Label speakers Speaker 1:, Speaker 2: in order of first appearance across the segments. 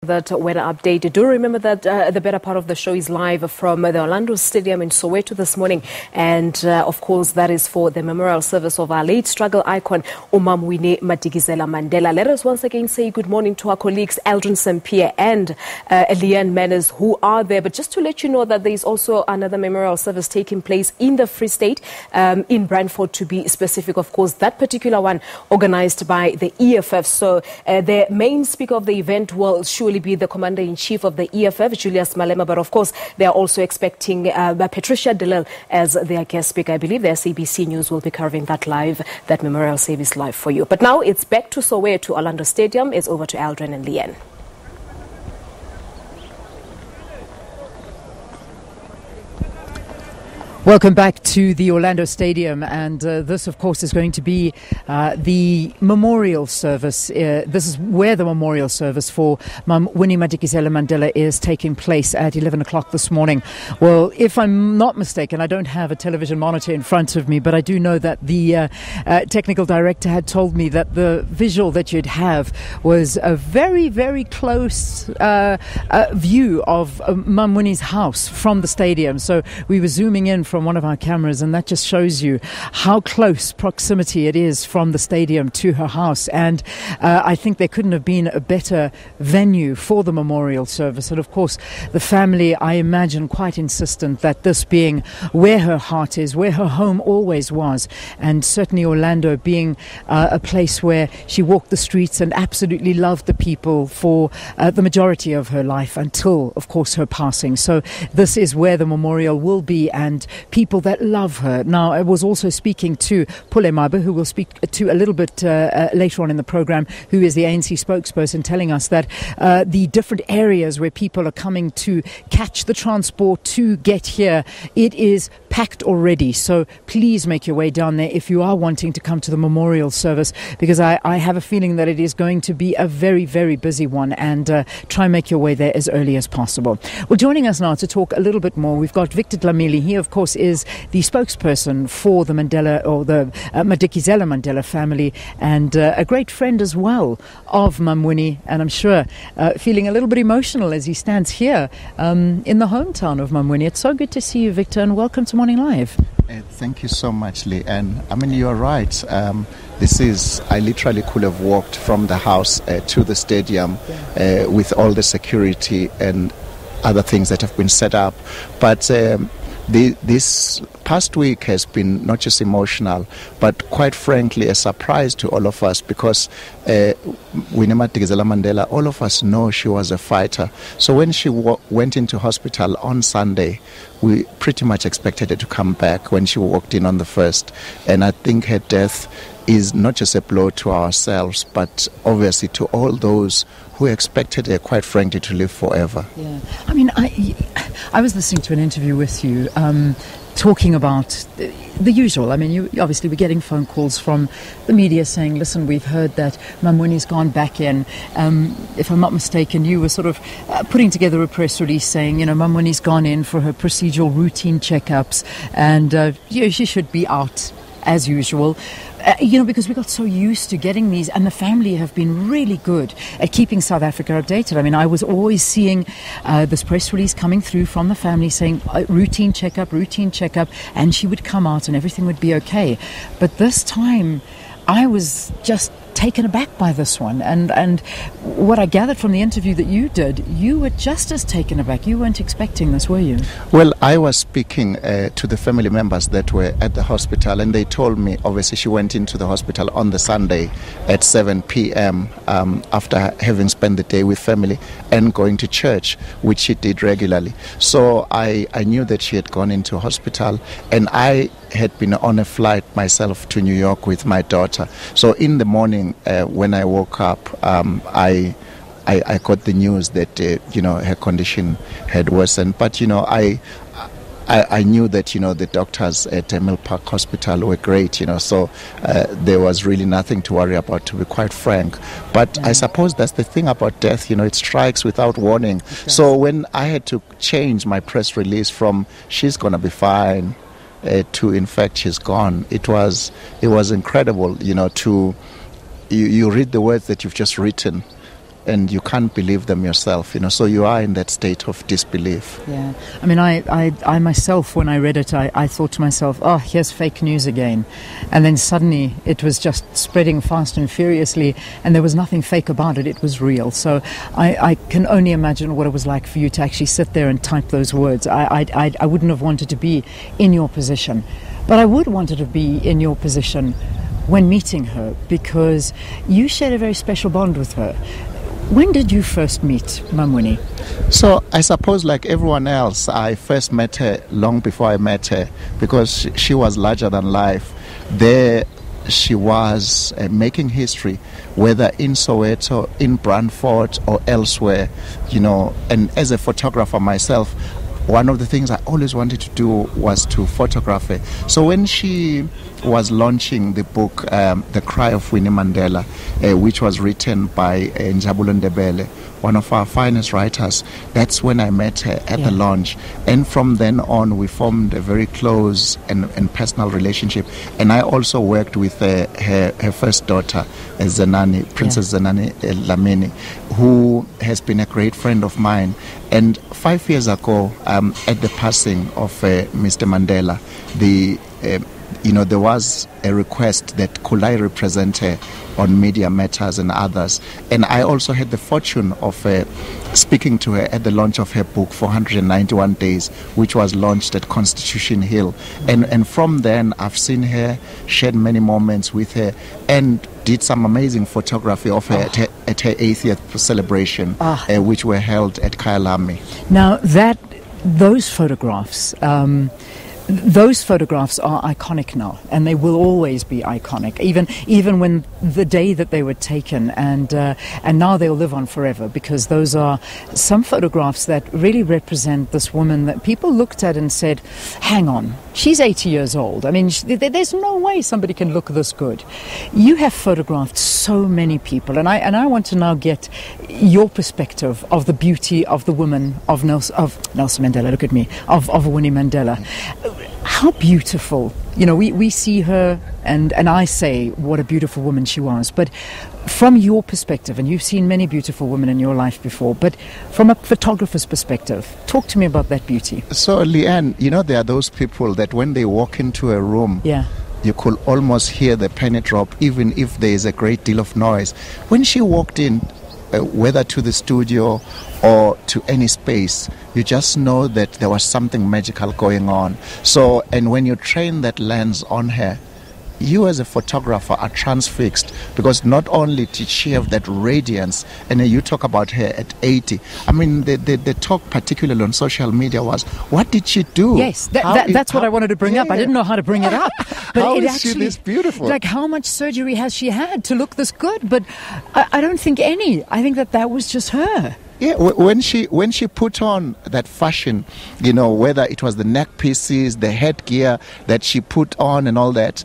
Speaker 1: That weather update. Do remember that the better part of the show is live from the Orlando Stadium in Soweto this morning, and of course that is for the memorial service of our late struggle icon Mama Winnie Madikizela-Mandela. Let us once again say good morning to our colleagues Aldrin St. Pierre and Leanne Manners who are there. But just to let you know that there is also another memorial service taking place in the Free State, in Brantford to be specific. Of course, that particular one organized by the EFF. So the main speaker of the event will surely be the Commander-in-Chief of the EFF, Julius Malema, but of course they are also expecting Patricia de Lille as their guest speaker. I believe the SABC News will be covering that live, that memorial service live for you. But now it's back to Soweto, to Orlando Stadium. It's over to Aldrin and Leanne.
Speaker 2: Welcome back to the Orlando Stadium, and this of course is going to be the memorial service. This is where the memorial service for Mama Winnie Madikizela-Mandela is taking place at 11 o'clock this morning. Well, if I'm not mistaken, I don't have a television monitor in front of me, but I do know that the technical director had told me that the visual that you'd have was a very, very close view of Mama Winnie's house from the stadium. So we were zooming in from one of our cameras, and that just shows you how close proximity it is from the stadium to her house. And I think there couldn't have been a better venue for the memorial service. And of course the family, I imagine, quite insistent that this being where her heart is, where her home always was, and certainly Orlando being a place where she walked the streets and absolutely loved the people for the majority of her life until of course her passing. So this is where the memorial will be, and people that love her. Now, I was also speaking to Pule Mabe, who we'll speak to a little bit later on in the program, who is the ANC spokesperson, telling us that the different areas where people are coming to catch the transport to get here, it is packed already. So please make your way down there if you are wanting to come to the memorial service, because I have a feeling that it is going to be a very, very busy one, and try and make your way there as early as possible. Well, joining us now to talk a little bit more, we've got Victor Dlamini. He, of course, is the spokesperson for the Mandela, or the Madikizela-Mandela family, and a great friend as well of Mama Winnie, and I'm sure feeling a little bit emotional as he stands here in the hometown of Mama Winnie. It's so good to see you, Victor, and welcome to Morning Live.
Speaker 3: Thank you so much, Lee. And I mean, you're right. I literally could have walked from the house to the stadium with all the security and other things that have been set up. But this past week has been not just emotional, but quite frankly a surprise to all of us, because Winnie Madikizela-Mandela, all of us know she was a fighter. So when she went into hospital on Sunday, we pretty much expected her to come back when she walked in on the 1st. And I think her death is not just a blow to ourselves, but obviously to all those who expected her, quite frankly, to live forever.
Speaker 2: Yeah, I mean, I was listening to an interview with you talking about the usual. I mean, you obviously were getting phone calls from the media saying, listen, we've heard that Mama Winnie's gone back in. If I'm not mistaken, you were sort of putting together a press release saying, Mama Winnie's gone in for her procedural routine checkups, and she should be out as usual. Because we got so used to getting these, and the family have been really good at keeping South Africa updated. I mean, I was always seeing this press release coming through from the family saying routine checkup, and she would come out and everything would be okay. But this time, I was just taken aback by this one, and what I gathered from the interview that you did, you were just as taken aback. You weren't expecting this, were you?
Speaker 3: Well, I was speaking to the family members that were at the hospital, and they told me, obviously she went into the hospital on the Sunday at 7 p.m. After having spent the day with family and going to church, which she did regularly. So I knew that she had gone into hospital, and I had been on a flight myself to New York with my daughter. So in the morning, when I woke up, I got the news that her condition had worsened. But I knew that the doctors at Mill Park Hospital were great. So there was really nothing to worry about, to be quite frank. But I suppose that's the thing about death. It strikes without warning. So when I had to change my press release from "she's gonna be fine" to "in fact she's gone," it was incredible. To you read the words that you've just written, and you can't believe them yourself, so you are in that state of disbelief.
Speaker 2: Yeah. I mean, I myself, when I read it, I thought to myself, oh, here's fake news again. And then suddenly it was just spreading fast and furiously, and there was nothing fake about it. It was real. So I can only imagine what it was like for you to actually sit there and type those words. I wouldn't have wanted to be in your position. But I would want to be in your position when meeting her, because you shared a very special bond with her. When did you first meet Mama Winnie?
Speaker 3: So I suppose, like everyone else, I first met her long before I met her, because she was larger than life. There she was making history, whether in Soweto, in Brantford, or elsewhere, and as a photographer myself, one of the things I always wanted to do was to photograph her. So when she was launching the book, The Cry of Winnie Mandela, which was written by Njabulo Ndebele, one of our finest writers, that's when I met her at the launch. And from then on, we formed a very close and personal relationship. And I also worked with her first daughter, Zenani, Princess Zenani Dlamini, who has been a great friend of mine. And 5 years ago, at the passing of Mr. Mandela, there was a request that could I represent her on Media Matters and others. And I also had the fortune of speaking to her at the launch of her book, 491 Days, which was launched at Constitution Hill. And from then, I've seen her, shared many moments with her, and did some amazing photography of her at her 80th celebration, which were held at Kyalami.
Speaker 2: Now, those photographs... those photographs are iconic now, and they will always be iconic, even when the day that they were taken, and now they'll live on forever, because those are some photographs that really represent this woman that people looked at and said, hang on, she's 80 years old. I mean, there's no way somebody can look this good. You have photographed so many people, and I want to now get your perspective of the beauty of the woman of Nelson Mandela. Look at me, of Winnie Mandela. How beautiful. We see her, and I say what a beautiful woman she was. But from your perspective, and you've seen many beautiful women in your life before, but from a photographer's perspective, talk to me about that beauty.
Speaker 3: So, Leanne, there are those people that when they walk into a room, you could almost hear the penny drop, even if there is a great deal of noise. When she walked in, whether to the studio or to any space, you just know that there was something magical going on. So, and when you train that lens on her, you as a photographer are transfixed, because not only did she have that radiance, and you talk about her at 80. I mean, the talk particularly on social media was, what did she do?
Speaker 2: Yes, that's what I wanted to bring up. I didn't know how to bring it up. But
Speaker 3: how is she this beautiful?
Speaker 2: Like, how much surgery has she had to look this good? But I don't think any. I think that was just her.
Speaker 3: Yeah, when she put on that fashion, whether it was the neck pieces, the headgear that she put on and all that,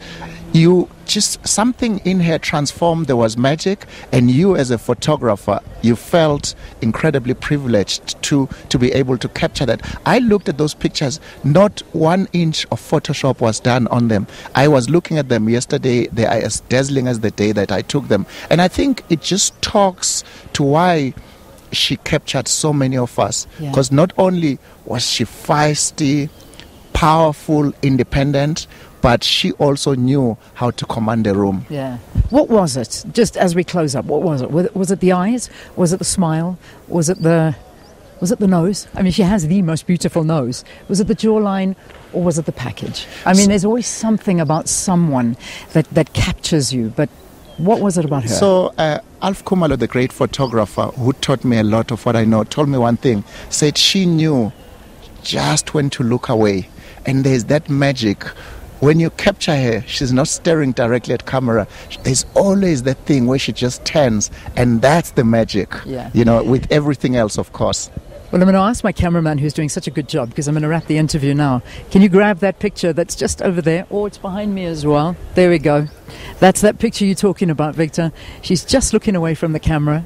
Speaker 3: something in her transformed. There was magic, and you as a photographer, you felt incredibly privileged to be able to capture that. I looked at those pictures, not 1 inch of Photoshop was done on them. I was looking at them yesterday. They are as dazzling as the day that I took them. And I think it just talks to why she captured so many of us, because not only was she feisty, powerful, independent, but she also knew how to command a room.
Speaker 2: Yeah. What was it? Just as we close up, what was it? Was it the eyes? Was it the smile? Was it the nose? I mean, she has the most beautiful nose. Was it the jawline, or was it the package? I mean, there's always something about someone that captures you, but what was it about her?
Speaker 3: So, Alf Kumalo, the great photographer who taught me a lot of what I know, told me one thing, said she knew just when to look away. And there's that magic. When you capture her, she's not staring directly at camera. There's always that thing where she just turns, and that's the magic, with everything else, of course.
Speaker 2: Well, I'm going to ask my cameraman, who's doing such a good job, because I'm going to wrap the interview now. Can you grab that picture that's just over there? Oh, it's behind me as well. There we go. That's that picture you're talking about, Victor. She's just looking away from the camera.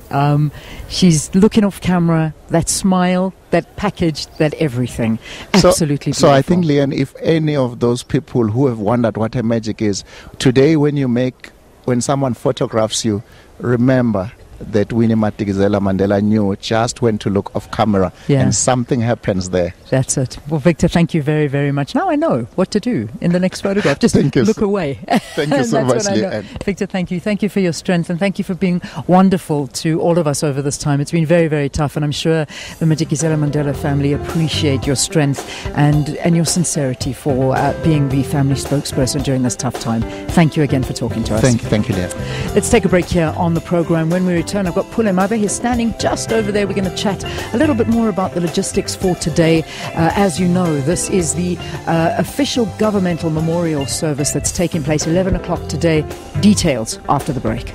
Speaker 2: She's looking off camera. That smile, that package, that everything. Absolutely beautiful.
Speaker 3: So I think, Leanne, if any of those people who have wondered what her magic is, today when someone photographs you, remember, that Winnie Madikizela-Mandela knew just when to look off camera, and something happens there.
Speaker 2: That's it. Well, Victor, thank you very, very much. Now I know what to do in the next photograph. Just look away.
Speaker 3: Thank you so much, Leanne.
Speaker 2: Victor, thank you. Thank you for your strength, and thank you for being wonderful to all of us over this time. It's been very, very tough, and I'm sure the Madikizela-Mandela family appreciate your strength and your sincerity for being the family spokesperson during this tough time. Thank you again for talking to us.
Speaker 3: Thank you, Leanne.
Speaker 2: Let's take a break here on the program. When we return, I've got Pule Mabe. He's standing just over there. We're going to chat a little bit more about the logistics for today. As you know, this is the official governmental memorial service that's taking place 11 o'clock today. Details after the break.